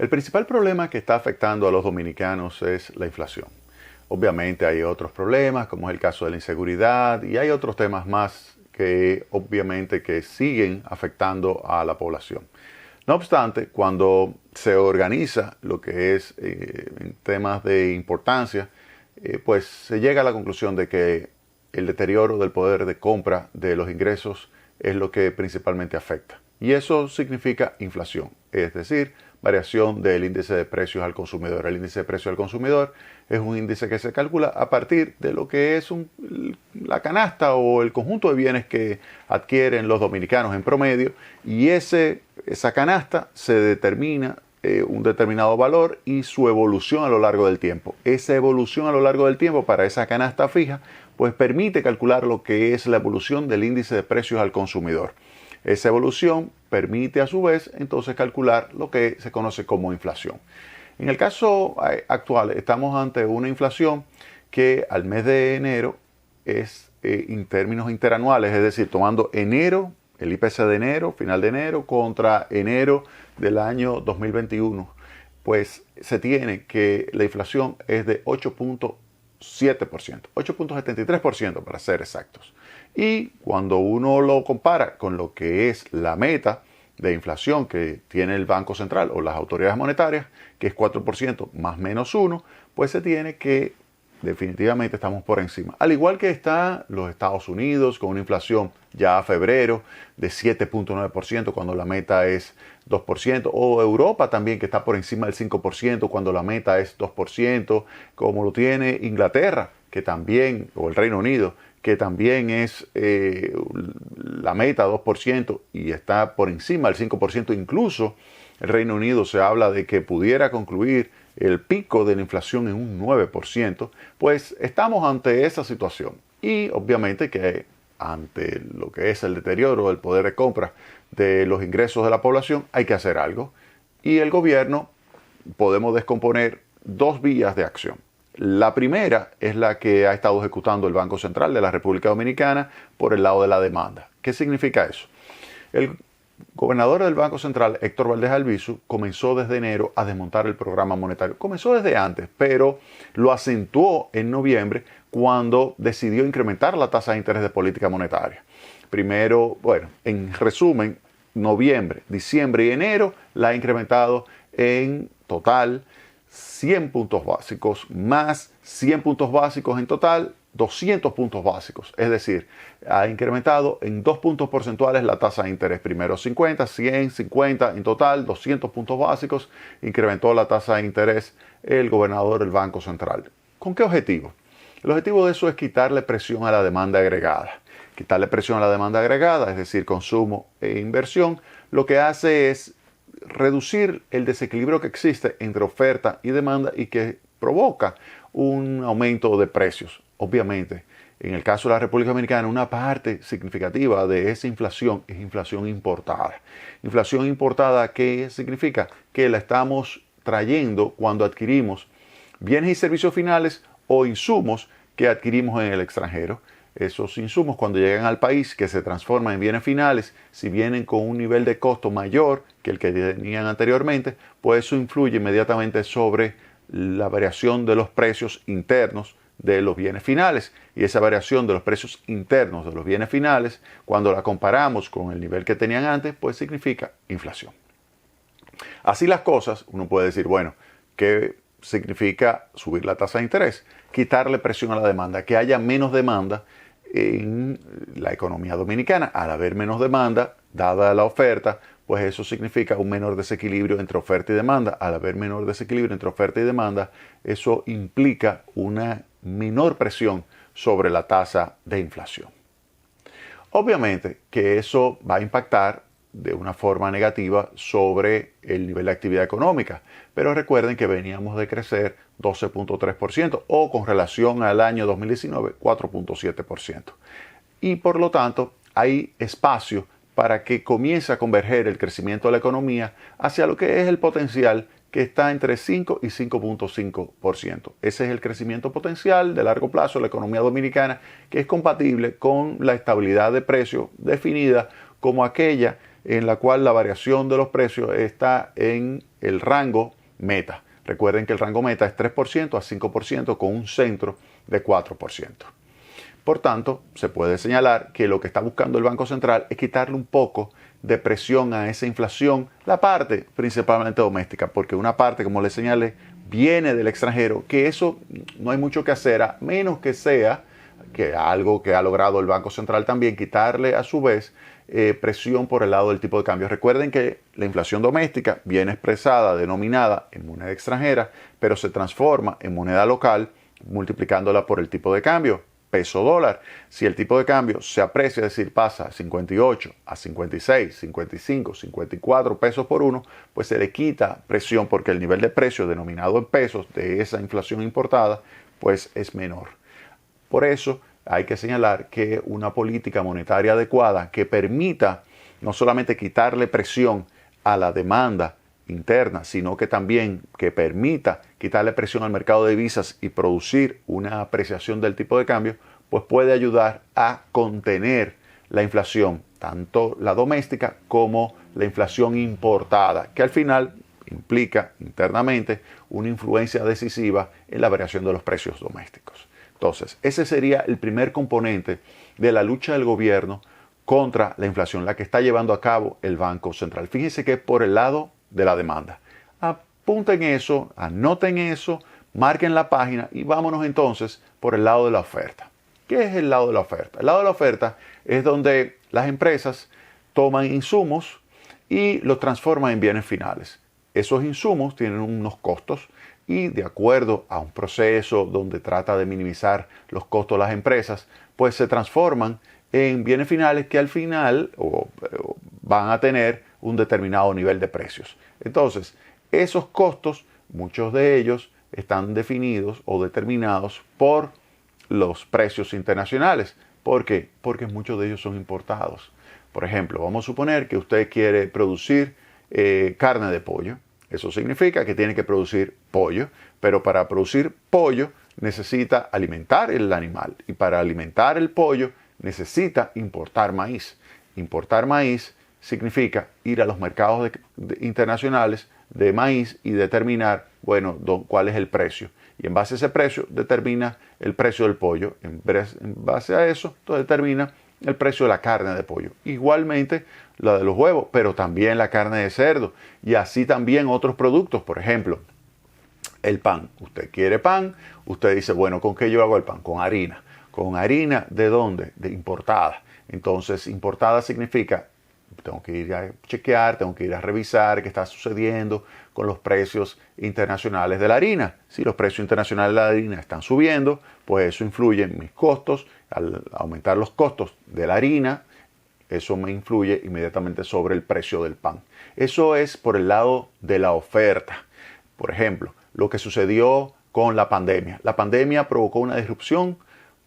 El principal problema que está afectando a los dominicanos es la inflación. Obviamente hay otros problemas, como es el caso de la inseguridad, y hay otros temas más que obviamente que siguen afectando a la población. No obstante, cuando se organiza lo que es en temas de importancia, pues se llega a la conclusión de que el deterioro del poder de compra de los ingresos es lo que principalmente afecta. Y eso significa inflación, es decir, variación del índice de precios al consumidor. El índice de precios al consumidor es un índice que se calcula a partir de lo que es la canasta o el conjunto de bienes que adquieren los dominicanos en promedio, y esa canasta se determina un determinado valor y su evolución a lo largo del tiempo. Esa evolución a lo largo del tiempo para esa canasta fija pues permite calcular lo que es la evolución del índice de precios al consumidor. Esa evolución permite a su vez entonces calcular lo que se conoce como inflación. En el caso actual estamos ante una inflación que al mes de enero es en términos interanuales, es decir, tomando enero, el IPC de enero, final de enero, contra enero del año 2021, pues se tiene que la inflación es de 8.7%, 8.73% para ser exactos. Y cuando uno lo compara con lo que es la meta de inflación que tiene el Banco Central o las autoridades monetarias, que es 4% más menos 1, pues se tiene que definitivamente estamos por encima. Al igual que está los Estados Unidos con una inflación ya a febrero de 7.9% cuando la meta es 2%, o Europa también que está por encima del 5% cuando la meta es 2%, como lo tiene Inglaterra, que también, o el Reino Unido, que también es la meta 2% y está por encima del 5%. Incluso el Reino Unido se habla de que pudiera concluir el pico de la inflación en un 9%, pues estamos ante esa situación. Y obviamente que ante lo que es el deterioro del poder de compra de los ingresos de la población hay que hacer algo. Y el gobierno podemos descomponer dos vías de acción. La primera es la que ha estado ejecutando el Banco Central de la República Dominicana por el lado de la demanda. ¿Qué significa eso? El gobernador del Banco Central, Héctor Valdés Albizu, comenzó desde enero a desmontar el programa monetario. Comenzó desde antes, pero lo acentuó en noviembre cuando decidió incrementar la tasa de interés de política monetaria. Primero, bueno, en resumen, noviembre, diciembre y enero la ha incrementado en total 100 puntos básicos, más 100 puntos básicos en total, 200 puntos básicos. Es decir, ha incrementado en 2 puntos porcentuales la tasa de interés. Primero 50, 100, 50, en total 200 puntos básicos. Incrementó la tasa de interés el gobernador del Banco Central. ¿Con qué objetivo? El objetivo de eso es quitarle presión a la demanda agregada. Quitarle presión a la demanda agregada, es decir, consumo e inversión, lo que hace es reducir el desequilibrio que existe entre oferta y demanda y que provoca un aumento de precios. Obviamente, en el caso de la República Dominicana, una parte significativa de esa inflación es inflación importada. Inflación importada, ¿qué significa? Que la estamos trayendo cuando adquirimos bienes y servicios finales o insumos que adquirimos en el extranjero. Esos insumos cuando llegan al país que se transforman en bienes finales, si vienen con un nivel de costo mayor que el que tenían anteriormente, pues eso influye inmediatamente sobre la variación de los precios internos de los bienes finales. Y esa variación de los precios internos de los bienes finales, cuando la comparamos con el nivel que tenían antes, pues significa inflación. Así las cosas, uno puede decir, bueno, ¿qué significa subir la tasa de interés? Quitarle presión a la demanda, que haya menos demanda en la economía dominicana. Al haber menos demanda, dada la oferta, pues eso significa un menor desequilibrio entre oferta y demanda. Al haber menor desequilibrio entre oferta y demanda, eso implica una menor presión sobre la tasa de inflación. Obviamente que eso va a impactar de una forma negativa sobre el nivel de actividad económica, pero recuerden que veníamos de crecer 12.3% o con relación al año 2019 4.7%. Y por lo tanto hay espacio para que comience a converger el crecimiento de la economía hacia lo que es el potencial que está entre 5 y 5.5%. Ese es el crecimiento potencial de largo plazo de la economía dominicana, que es compatible con la estabilidad de precios definida como aquella en la cual la variación de los precios está en el rango meta. Recuerden que el rango meta es 3% a 5% con un centro de 4%. Por tanto, se puede señalar que lo que está buscando el Banco Central es quitarle un poco de presión a esa inflación, la parte principalmente doméstica, porque una parte, como les señalé, viene del extranjero, que eso no hay mucho que hacer, a menos que sea que algo que ha logrado el Banco Central también, quitarle a su vez presión por el lado del tipo de cambio. Recuerden que la inflación doméstica viene expresada, denominada en moneda extranjera, pero se transforma en moneda local multiplicándola por el tipo de cambio, peso dólar. Si el tipo de cambio se aprecia, es decir, pasa a 58, a 56, 55, 54 pesos por uno, pues se le quita presión porque el nivel de precio denominado en pesos de esa inflación importada, pues es menor. Por eso hay que señalar que una política monetaria adecuada que permita no solamente quitarle presión a la demanda interna, sino que también que permita quitarle presión al mercado de divisas y producir una apreciación del tipo de cambio, pues puede ayudar a contener la inflación, tanto la doméstica como la inflación importada, que al final implica internamente una influencia decisiva en la variación de los precios domésticos. Entonces, ese sería el primer componente de la lucha del gobierno contra la inflación, la que está llevando a cabo el Banco Central. Fíjense que es por el lado de la demanda. Apunten eso, anoten eso, marquen la página y vámonos entonces por el lado de la oferta. ¿Qué es el lado de la oferta? El lado de la oferta es donde las empresas toman insumos y los transforman en bienes finales. Esos insumos tienen unos costos y de acuerdo a un proceso donde trata de minimizar los costos de las empresas, pues se transforman en bienes finales que al final van a tener un determinado nivel de precios. Entonces, esos costos, muchos de ellos están definidos o determinados por los precios internacionales. ¿Por qué? Porque muchos de ellos son importados. Por ejemplo, vamos a suponer que usted quiere producir carne de pollo. Eso significa que tiene que producir pollo, pero para producir pollo necesita alimentar el animal y para alimentar el pollo necesita importar maíz. Importar maíz significa ir a los mercados internacionales de maíz y determinar, bueno, cuál es el precio. Y en base a ese precio determina el precio del pollo. En base a eso, entonces determina el precio de la carne de pollo. Igualmente la de los huevos, pero también la carne de cerdo. Y así también otros productos. Por ejemplo, el pan. Usted quiere pan, usted dice, bueno, ¿con qué yo hago el pan? Con harina. ¿Con harina de dónde? De importada. Entonces, importada significa, tengo que ir a chequear, tengo que ir a revisar qué está sucediendo con los precios internacionales de la harina. Si los precios internacionales de la harina están subiendo, pues eso influye en mis costos. Al aumentar los costos de la harina, eso me influye inmediatamente sobre el precio del pan. Eso es por el lado de la oferta. Por ejemplo, lo que sucedió con la pandemia. La pandemia provocó una disrupción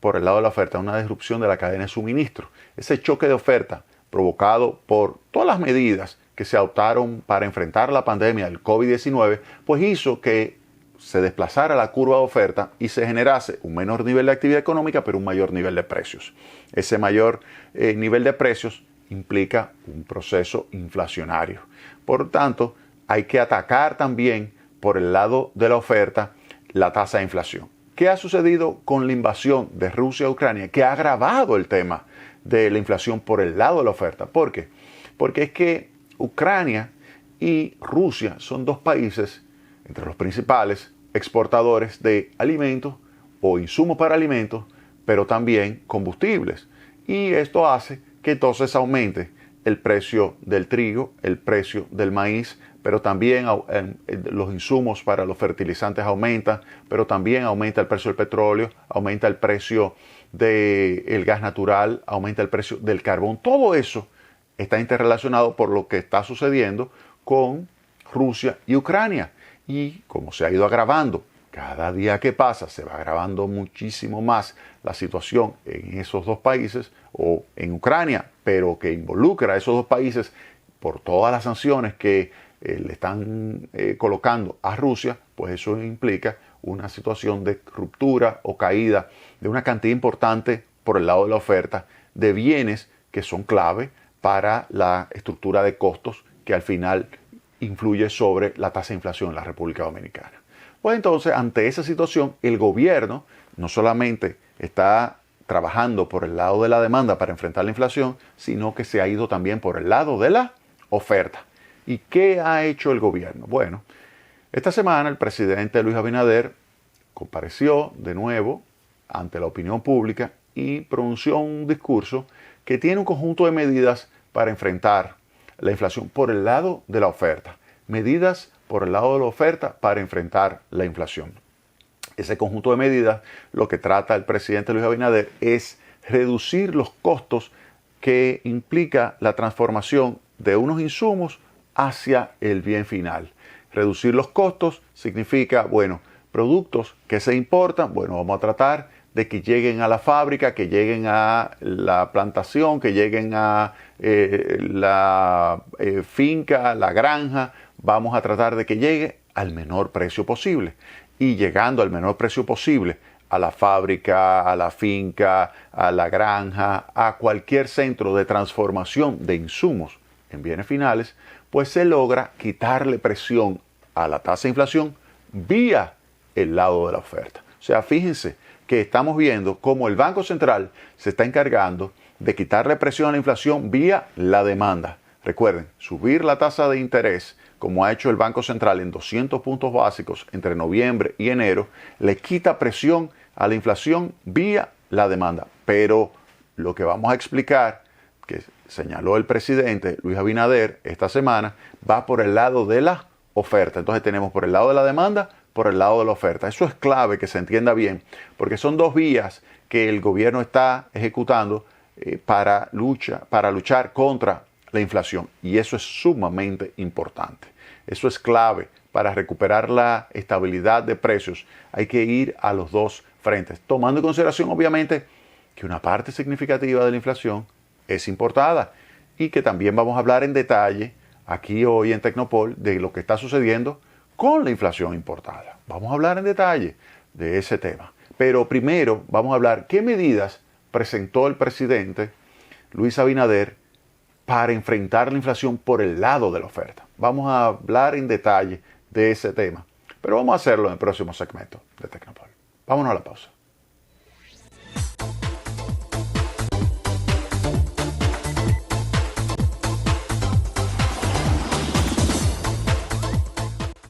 por el lado de la oferta, una disrupción de la cadena de suministro. Ese choque de oferta provocado por todas las medidas que se adoptaron para enfrentar la pandemia del COVID-19, pues hizo que se desplazara la curva de oferta y se generase un menor nivel de actividad económica, pero un mayor nivel de precios. Ese mayor nivel de precios implica un proceso inflacionario. Por tanto, hay que atacar también por el lado de la oferta la tasa de inflación. ¿Qué ha sucedido con la invasión de Rusia a Ucrania? Que ha agravado el tema de la inflación por el lado de la oferta. ¿Por qué? Porque es que Ucrania y Rusia son dos países entre los principales exportadores de alimentos o insumos para alimentos, pero también combustibles. Y esto hace que entonces aumente el precio del trigo, el precio del maíz, pero también los insumos para los fertilizantes aumentan, pero también aumenta el precio del petróleo, aumenta el precio del gas natural, aumenta el precio del carbón. Todo eso está interrelacionado por lo que está sucediendo con Rusia y Ucrania. Y como se ha ido agravando, cada día que pasa se va agravando muchísimo más la situación en esos dos países o en Ucrania, pero que involucra a esos dos países por todas las sanciones que le están colocando a Rusia, pues eso implica una situación de ruptura o caída de una cantidad importante por el lado de la oferta de bienes que son clave para la estructura de costos que al final influye sobre la tasa de inflación en la República Dominicana. Pues entonces, ante esa situación, el gobierno no solamente está trabajando por el lado de la demanda para enfrentar la inflación, sino que se ha ido también por el lado de la oferta. ¿Y qué ha hecho el gobierno? Bueno, esta semana el presidente Luis Abinader compareció de nuevo ante la opinión pública y pronunció un discurso que tiene un conjunto de medidas para enfrentar la inflación por el lado de la oferta. Medidas por el lado de la oferta para enfrentar la inflación. Ese conjunto de medidas, lo que trata el presidente Luis Abinader es reducir los costos que implica la transformación de unos insumos hacia el bien final. Reducir los costos significa, bueno, productos que se importan, bueno, vamos a tratar de que lleguen a la fábrica, que lleguen a la plantación, que lleguen a la finca, la granja, vamos a tratar de que llegue al menor precio posible. Y llegando al menor precio posible a la fábrica, a la finca, a la granja, a cualquier centro de transformación de insumos en bienes finales, pues se logra quitarle presión a la tasa de inflación vía el lado de la oferta. O sea, fíjense que estamos viendo cómo el Banco Central se está encargando de quitarle presión a la inflación vía la demanda. Recuerden, subir la tasa de interés, como ha hecho el Banco Central en 200 puntos básicos entre noviembre y enero, le quita presión a la inflación vía la demanda. Pero lo que vamos a explicar, que señaló el presidente Luis Abinader esta semana, va por el lado de la oferta. Entonces tenemos por el lado de la demanda, por el lado de la oferta. Eso es clave que se entienda bien, porque son dos vías que el gobierno está ejecutando para luchar contra la inflación, y eso es sumamente importante. Eso es clave para recuperar la estabilidad de precios. Hay que ir a los dos frentes, tomando en consideración obviamente que una parte significativa de la inflación es importada y que también vamos a hablar en detalle aquí hoy en Tecnopol de lo que está sucediendo con la inflación importada. Vamos a hablar en detalle de ese tema. Pero primero vamos a hablar qué medidas presentó el presidente Luis Abinader para enfrentar la inflación por el lado de la oferta. Vamos a hablar en detalle de ese tema, pero vamos a hacerlo en el próximo segmento de Tecnopol. Vámonos a la pausa.